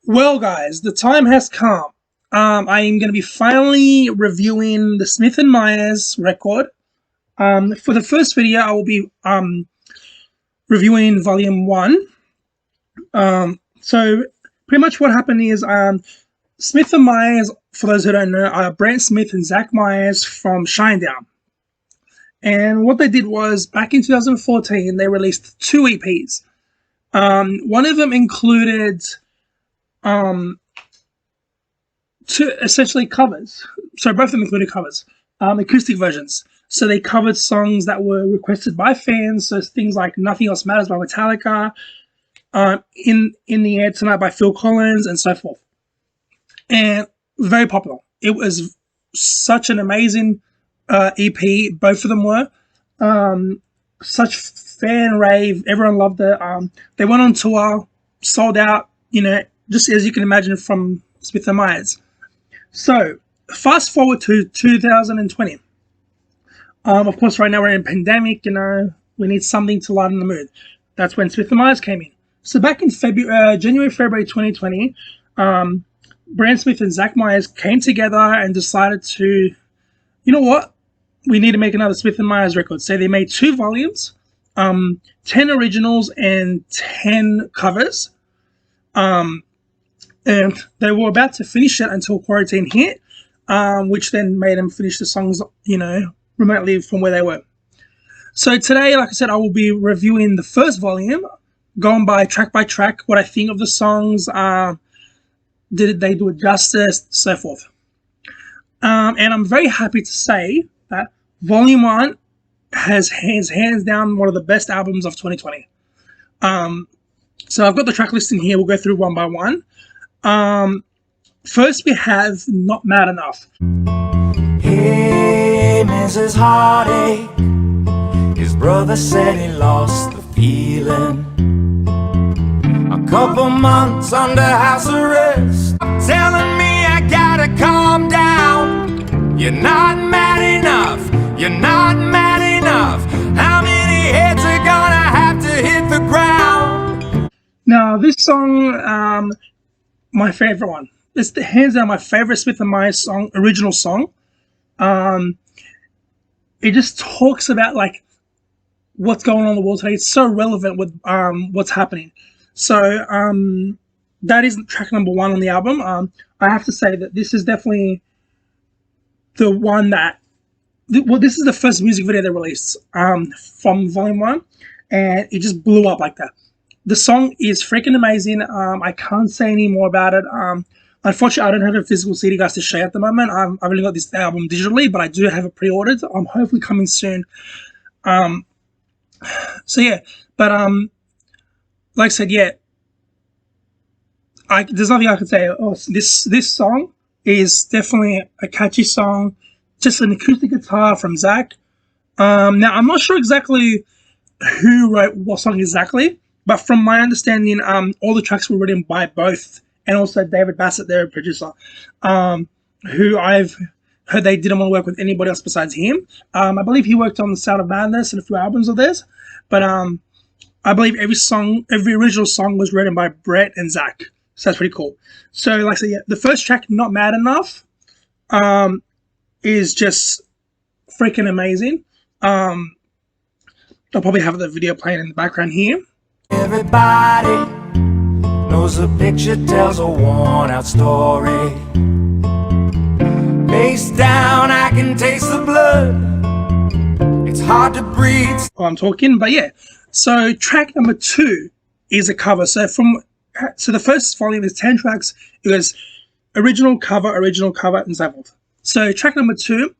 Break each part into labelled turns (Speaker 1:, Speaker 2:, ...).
Speaker 1: Well, guys, the time has come. I am going to be finally reviewing the Smith & Myers record. For the first video, I will be reviewing Volume 1. So pretty much what happened is Smith & Myers, for those who don't know, are Brent Smith and Zach Myers from Shinedown. And what they did was, back in 2014, they released 2 EPs. One of them included two essentially covers. So both of them included covers, acoustic versions. So they covered songs that were requested by fans. So things like "Nothing Else Matters" by Metallica, "In the Air Tonight" by Phil Collins, and so forth. And very popular. It was such an amazing EP. Both of them were such fan rave. Everyone loved it. They went on tour, sold out. You know, just as you can imagine from Smith & Myers. So, fast forward to 2020. Of course, right now we're in a pandemic, we need something to lighten the mood. That's when Smith & Myers came in. So back in January, February 2020, Brent Smith and Zach Myers came together and decided to, you know what? We need to make another Smith & Myers record. So they made 2 volumes, 10 originals and 10 covers. And they were about to finish it until quarantine hit, which then made them finish the songs, remotely from where they were. So today, like I said, I will be reviewing the first volume, going by track, what I think of the songs, did they do it justice, so forth. And I'm very happy to say that Volume 1 has hands down one of the best albums of 2020. So I've got the track listing here. We'll go through one by one. First we have "Not Mad Enough."
Speaker 2: Hey, Mrs. Heartache, his brother said he lost the feeling. A couple months under house arrest, telling me I gotta calm down. You're not mad enough, you're not mad enough. How many heads are gonna have to hit the ground?
Speaker 1: Now this song, my favorite one. It's hands down my favorite Smith & Myers song, original song. It just talks about like what's going on in the world today. It's so relevant with what's happening. So that is track number 1 on the album. I have to say that this is definitely the one that, this is the first music video they released from Volume 1, and it just blew up like that. The song is freaking amazing. I can't say any more about it. Unfortunately, I don't have a physical CD, guys, to show at the moment. I've only got this album digitally, but I do have it pre-ordered. I'm hopefully coming soon. So yeah, but like I said, yeah, there's nothing I can say. Oh, this song is definitely a catchy song. Just an acoustic guitar from Zach. Now I'm not sure exactly who wrote what song exactly. But from my understanding, all the tracks were written by both, and also David Bassett, their producer, who I've heard they didn't want to work with anybody else besides him. I believe he worked on The Sound of Madness and a few albums of theirs, but I believe every original song was written by Brett and Zach. So that's pretty cool. So like I said, yeah, the first track, "Not Mad Enough," is just freaking amazing. I'll probably have the video playing in the background here.
Speaker 2: Everybody knows a picture tells a worn-out story. Face down, I can taste the blood. It's hard to breathe.
Speaker 1: I'm talking, but yeah. So track number 2 is a cover. So the first volume is 10 tracks. It was original cover, and so forth. So track number 2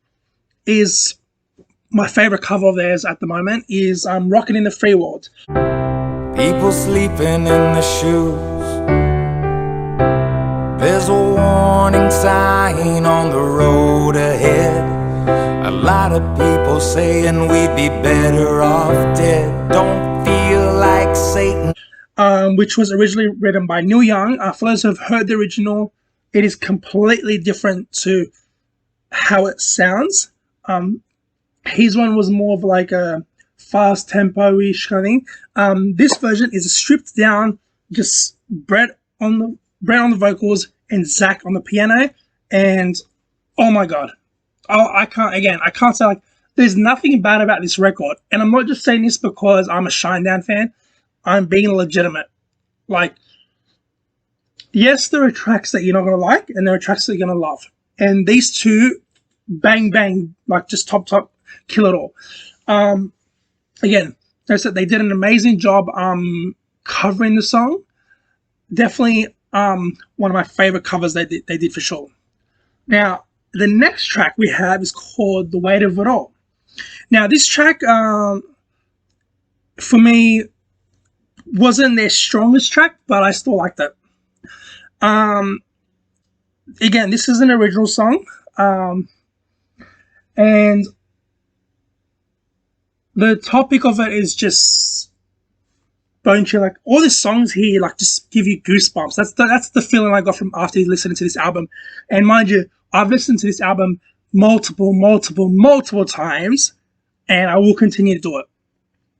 Speaker 1: is my favorite cover of theirs at the moment. Is "Rockin' in the Free World."
Speaker 2: People sleeping in the shoes. There's a warning sign on the road ahead. A lot of people saying we'd be better off dead. Don't feel like Satan.
Speaker 1: Which was originally written by Neil Young. For those who have heard the original, it is completely different to how it sounds. His one was more of like a fast tempo-ish kind of thing. This version is a stripped down, just Brett on Brent on the vocals, and Zach on the piano. And oh my god, I can't say like there's nothing bad about this record. And I'm not just saying this because I'm a Shinedown fan. I'm being legitimate. Like, yes, there are tracks that you're not gonna like, and there are tracks that you're gonna love. And these two, bang bang, like just top kill it all. Again, I said they did an amazing job covering the song. Definitely one of my favorite covers they did for sure. Now, the next track we have is called The Weight of It All. Now, this track, for me, wasn't their strongest track, but I still liked it. Again, this is an original song, and the topic of it is just, don't you, like, all the songs here, like, just give you goosebumps. That's the feeling I got from after listening to this album. And mind you, I've listened to this album multiple times, and I will continue to do it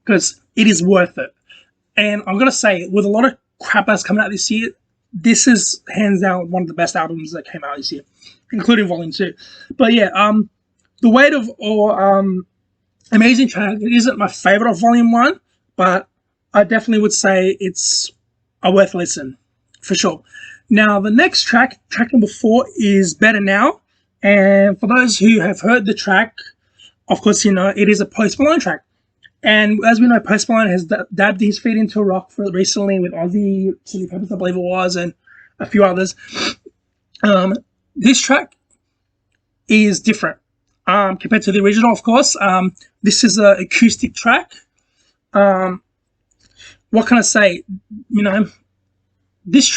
Speaker 1: because it is worth it. And I'm gonna say, with a lot of crap that's coming out this year, this is hands down one of the best albums that came out this year, including Volume 2. But yeah, The Weight of All, amazing track. It isn't my favorite of Volume 1, but I definitely would say it's a worth listen, for sure. Now, the next track number 4, is Better Now. And for those who have heard the track, of course, you know, it is a Post Malone track. And as we know, Post Malone has dabbed his feet into rock recently with Ozzy, Chili Peppers, I believe it was, and a few others. This track is different compared to the original, of course. This is an acoustic track. What can I say? You know, this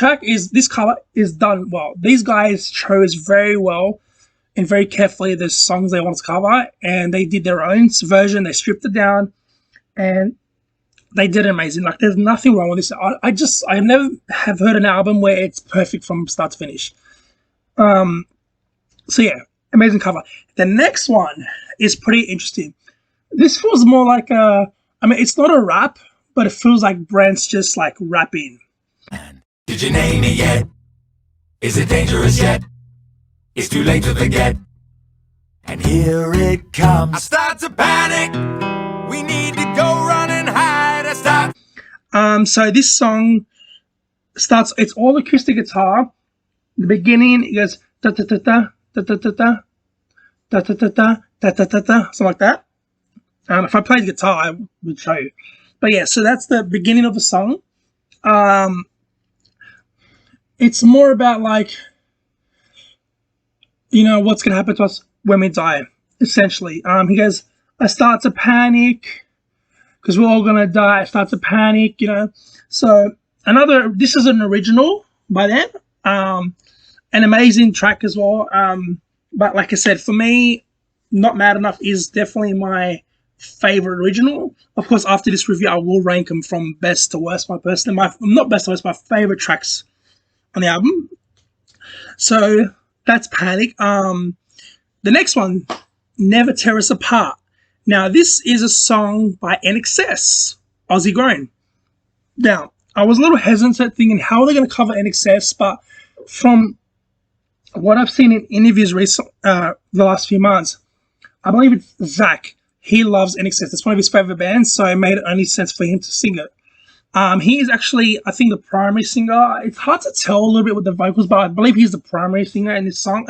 Speaker 1: cover is done well. These guys chose very well and very carefully the songs they wanted to cover, and they did their own version. They stripped it down, and they did amazing. Like, there's nothing wrong with this. I never have heard an album where it's perfect from start to finish. So yeah, amazing cover. The next one is pretty interesting. This feels more like it's not a rap, but it feels like Brent's just like rapping.
Speaker 2: Did you name it yet? Is it dangerous yet? It's too late to forget. And here it comes. I start to panic. We need to go run and hide. I start.
Speaker 1: So this song starts. It's all acoustic guitar. The beginning, it goes da da da da da da da da da da da da da da da da, something like that. If I played guitar, I would show you. But yeah, so that's the beginning of the song. It's more about like, you know, what's going to happen to us when we die, essentially. He goes, I start to panic because we're all going to die. I start to panic, you know. So this is an original by them. An amazing track as well. But like I said, for me, Not Mad Enough is definitely my favorite original. Of course, after this review, I will rank them from best to worst. Not best to worst, my favorite tracks on the album. So that's Panic. The next one, Never Tear Us Apart. Now, this is a song by NXS, Aussie Grown. Now, I was a little hesitant thinking, how are they going to cover NXS? But from what I've seen in interviews the last few months, I believe it's Zach. He loves NXS. It's one of his favorite bands, so it made only sense for him to sing it. He is actually, I think, the primary singer. It's hard to tell a little bit with the vocals, but I believe he's the primary singer in this song.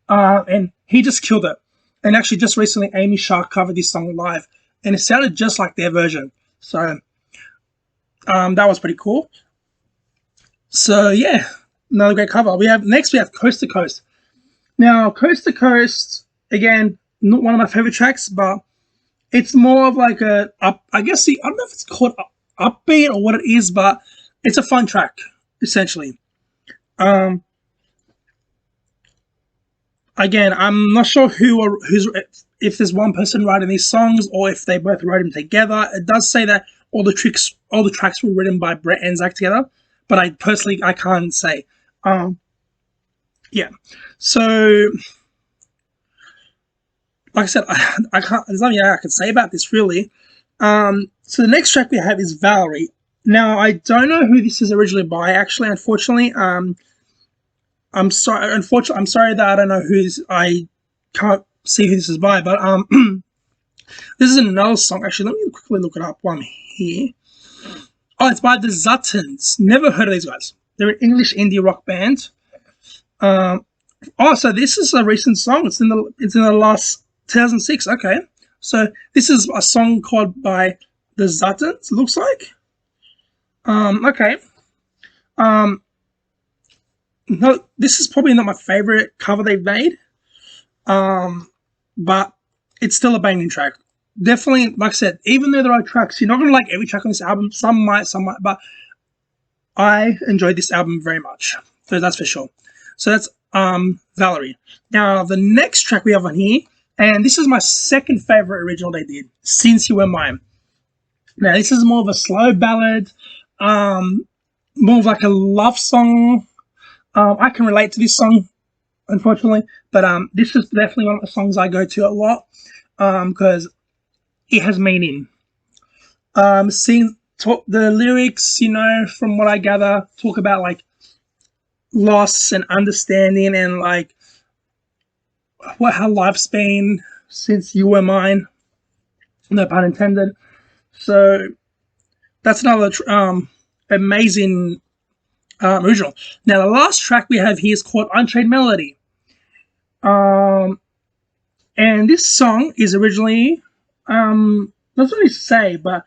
Speaker 1: And he just killed it. And actually, just recently, Amy Shark covered this song live, and it sounded just like their version. So that was pretty cool. So yeah, another great cover. Next we have Coast to Coast. Now, Coast to Coast, again, not one of my favorite tracks, but it's more of like I don't know if it's called upbeat or what it is, but it's a fun track, essentially. Again, I'm not sure if there's one person writing these songs or if they both wrote them together. It does say that all the tracks were written by Brett and Zach together, but I can't say. Yeah. So, like I said, there's nothing I can say about this really. So the next track we have is Valerie. Now I don't know who this is originally by. Actually, unfortunately, I'm sorry. Unfortunately, I'm sorry that I don't know who's. I can't see who this is by. But this is another song. Actually, let me quickly look it up while I'm here. Oh, it's by the Zuttons. Never heard of these guys. They're an English indie rock band. Oh, so this is a recent song. It's in the last 2006. Okay, so this is a song called by the Zuttons. Looks like. Okay. No, this is probably not my favorite cover they've made. But it's still a banging track. Definitely, like I said, even though there are tracks, you're not gonna like every track on this album. Some might, but I enjoyed this album very much. So that's for sure. So that's Valerie. Now the next track we have on here, and this is my second favorite original they did, Since You Were Mine. Now this is more of a slow ballad, more of like a love song. I can relate to this song, unfortunately, but this is definitely one of the songs I go to a lot because it has meaning. The lyrics, from what I gather, talk about like loss and understanding and like how life's been since you were mine. No pun intended. So that's another amazing original. Now the last track we have here is called Unchained Melody. And this song is originally doesn't really say, but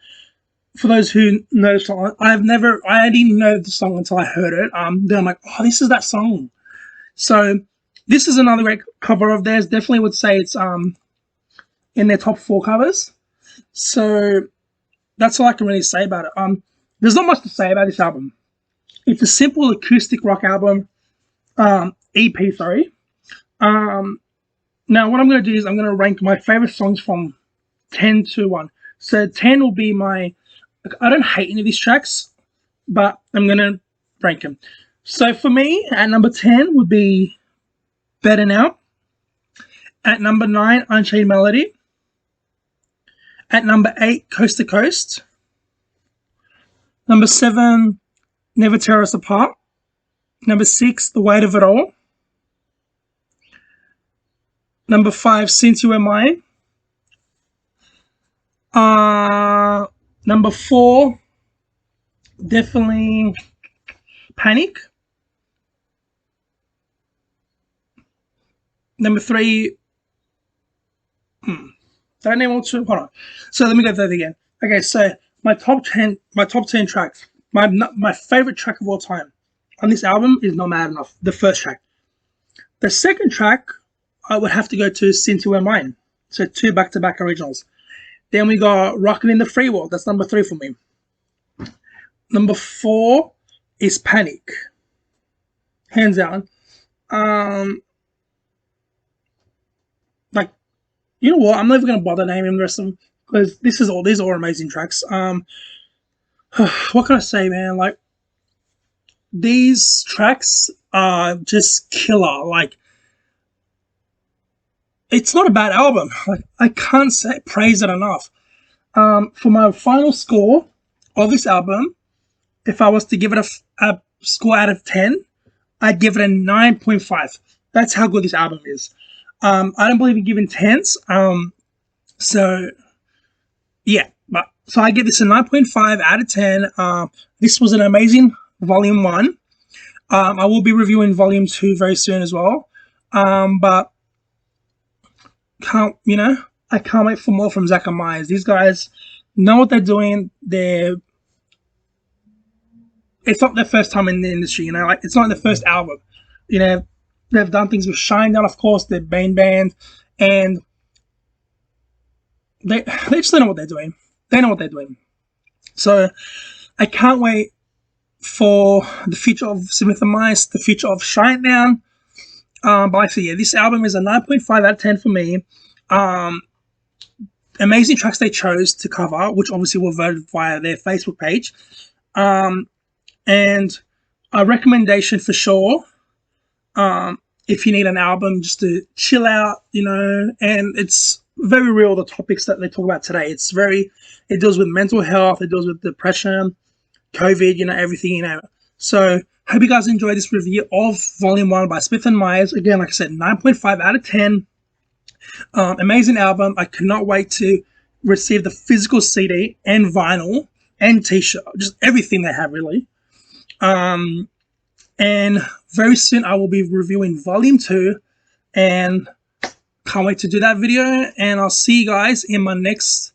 Speaker 1: for those who know the song, I didn't know the song until I heard it. Then I'm like, oh, this is that song. So this is another great cover of theirs. Definitely would say it's in their top 4 covers. So that's all I can really say about it. There's not much to say about this album. It's a simple acoustic rock album, EP, sorry. Now what I'm going to do is I'm going to rank my favorite songs from 10 to 1. So 10 will be I don't hate any of these tracks, but I'm going to rank them. So for me, at number 10 would be Better Now. At number 9, Unchained Melody. At number 8, Coast to Coast. Number 7, Never Tear Us Apart. Number 6, The Weight of It All. Number 5, Since You Were Mine. Number 4, definitely Panic. Number 3, did I name all 2? Hold on. So let me go through that again. Okay, so my top 10 tracks. My favorite track of all time on this album is Not Mad Enough, the first track. The second track, I would have to go to Since You Were Mine. So 2 back-to-back originals. Then we got Rockin' in the Free World. That's number 3 for me. Number 4 is Panic. Hands down. Like, you know what? I'm not even going to bother naming the rest of them because these are all amazing tracks. What can I say, man? Like, these tracks are just killer. Like, it's not a bad album. Like, I can't praise it enough. For my final score of this album, if I was to give it a score out of 10, I'd give it a 9.5. That's how good this album is. I don't believe in giving 10s. So, yeah. So I give this a 9.5 out of 10. This was an amazing Volume 1. I will be reviewing Volume 2 very soon as well. But I can't wait for more from Zach and Myers. These guys know what they're doing. It's not their first time in the industry, like it's not their first album. They've done things with Shinedown, of course, their main band, and they just know what they're doing. They know what they're doing. So I can't wait for the future of Smith and Mice, the future of Shinedown. But actually, yeah, this album is a 9.5 out of 10 for me. Amazing tracks they chose to cover, which obviously were voted via their Facebook page. And a recommendation for sure, if you need an album just to chill out, and it's very real, the topics that they talk about today. It deals with mental health, it deals with depression, COVID, everything. So hope you guys enjoyed this review of Volume 1 by Smith & Myers. Again, like I said, 9.5 out of 10. Amazing album. I cannot wait to receive the physical CD and vinyl and t-shirt, just everything they have, really. And very soon I will be reviewing Volume 2, and can't wait to do that video. And I'll see you guys in my next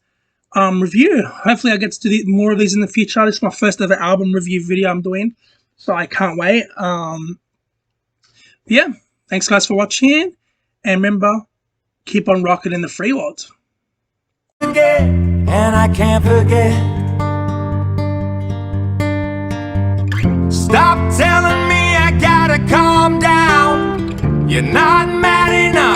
Speaker 1: review. Hopefully I get to do more of these in the future. This is my first ever album review video I'm doing, so I can't wait. Yeah, thanks guys for watching, and remember, keep on rocking in the free world.
Speaker 2: And I can't forget. Stop telling me I gotta calm down. You're not mad enough.